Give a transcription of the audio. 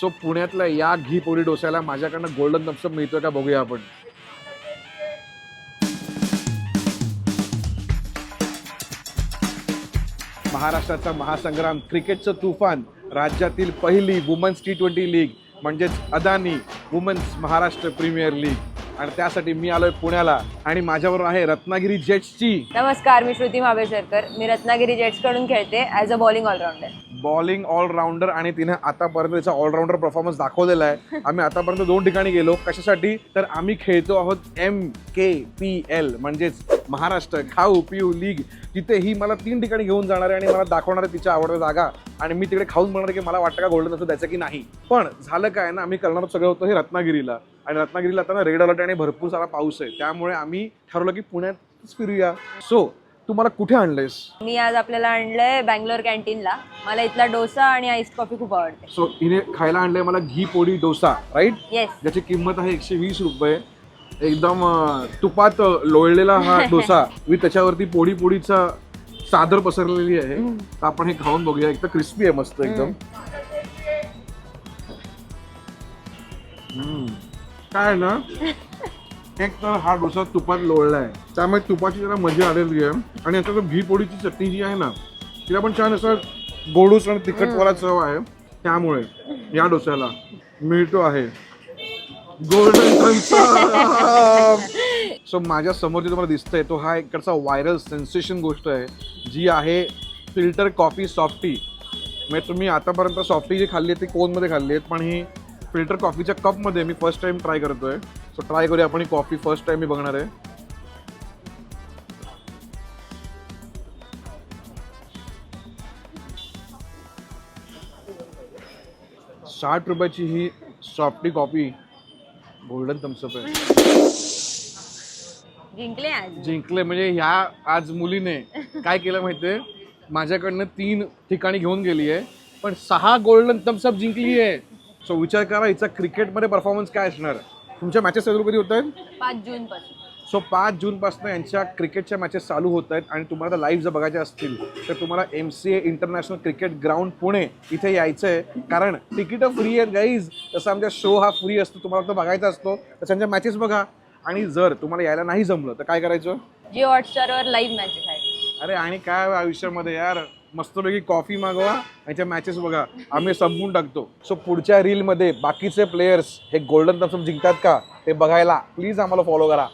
So पुण्यातल्या या घी पोळी डोस्याला माझ्याकडनं गोल्डन थम्स अप मिळतोय का बघूया आपण. महाराष्ट्राचा महासंग्राम, क्रिकेटचं तुफान, राज्यातील पहिली वुमन्स T20 लीग म्हणजेच Adani women's Maharashtra premier league. आणि त्यासाठी मी आलोय पुण्याला आणि माझ्याबरोबर आहे रत्नागिरी जेट्सची. नमस्कार, मी श्रुती महाबळेश्वरकर. मी रत्नागिरी जेट्स कडून खेळते as a bowling allrounder. Bowling allrounder आणि तिने आतापर्यंत तिचा ऑलराऊंडर परफॉर्मन्स दाखवलेला आहे. आम्ही आतापर्यंत 2 ठिकाणी गेलो. कशासाठी? तर आम्ही खेळतो आहोत MKPL म्हणजेच महाराष्ट्र खाऊ पिऊ लीग. तिथेही मला 3 ठिकाणी घेऊन जाणार आहे आणि मला दाखवणार आहे तिच्या आवडत्या जागा. आणि मी तिकडे खाऊन म्हणणार की मला वाटतं का गोल्डन असं द्यायचं की नाही. पण झालं काय ना, आम्ही करणार सगळं होतं हे रत्नागिरीला. आणि रत्नागिरीला आता ना रेड अलर्ट आणि भरपूर सारा पाऊस आहे. त्यामुळे आम्ही ठरवलं की पुण्यातच फिरूया. सो तू मला कुठे आणलंयस? मी आज आपल्याला आणलंय बँगलोर कॅन्टीनला. मला इथला डोसा आणि आईस्ड कॉफी खूप आवडते. सो हिने खायला आणलंय मला घी पोळी डोसा, राईट? येस. ज्याची किंमत आहे 120 रुपये. एकदम तुपात लोळलेला हा डोसा मी त्याच्यावरती पोळीचा चादर पसरलेली आहे. तर आपण हे खाऊन बघूया. एक तर क्रिस्पी आहे मस्त एकदम. काय आहे ना, एक तर हा डोसा तुपात लोळला आहे त्यामुळे तुपाची जरा मजा आलेली आहे. आणि याचा घी पोळीची चटणी जी आहे ना, तिला पण छान असं गोडूस आणि तिखटवाला चव आहे. त्यामुळे या डोस्याला मिळतो आहे गोल्डन थम्स अप. सो माझ्या समोर जे तुम्हाला दिसतंय तो हा इकडचा व्हायरल सेन्सेशन गोष्ट आहे जी आहे फिल्टर कॉफी सॉफ्टी. म्हणजे तुम्ही आतापर्यंत सॉफ्टी जी खाल्ली आहे ती कोनमध्ये खाल्ली आहेत, पण ही फिल्टर कॉफीच्या कपमध्ये मी फर्स्ट टाइम ट्राय करतोय. सो ट्राय करूया आपण ही कॉफी. फर्स्ट टाइम मी बघणार आहे. 60 रुपयाची ही सॉफ्टी कॉफी गोल्डन थम्सअप आहे. जिंकले आज. जिंकले म्हणजे ह्या आज मुलीने काय केलं माहितीये, माझ्याकडनं 3 ठिकाणी घेऊन गेली आहे पण 6 गोल्डन थम्सअप जिंकली आहे. सो विचार करा हिचा क्रिकेटमध्ये परफॉर्मन्स काय असणार. तुमच्या मॅचेस चालू कधी होत आहेत? 5 जून पासून. सो 5 जूनपासून यांच्या क्रिकेटच्या मॅचेस चालू होत आहेत. आणि तुम्हाला लाईव्ह जर बघायच्या असतील तर तुम्हाला MCA international cricket ground Pune इथे यायचं आहे. कारण तिकीटं फ्री आहेत गाईज. तसं आमचा शो हा फ्री असतो, तुम्हाला तो बघायचा असतो तर त्यांच्या मॅचेस बघा. आणि जर तुम्हाला यायला नाही जमलं तर काय करायचं? जिओ हॉटस्टारवर लाईव्ह मॅचेस आहेत. अरे आणि काय आयुष्यामध्ये यार, मस्तपैकी कॉफी मागवा, याच्या मॅचेस बघा, आम्ही संपवून टाकतो. सो पुढच्या रीलमध्ये बाकीचे प्लेयर्स हे गोल्डन थम्सअप जिंकतात का ते बघायला प्लीज आम्हाला फॉलो करा.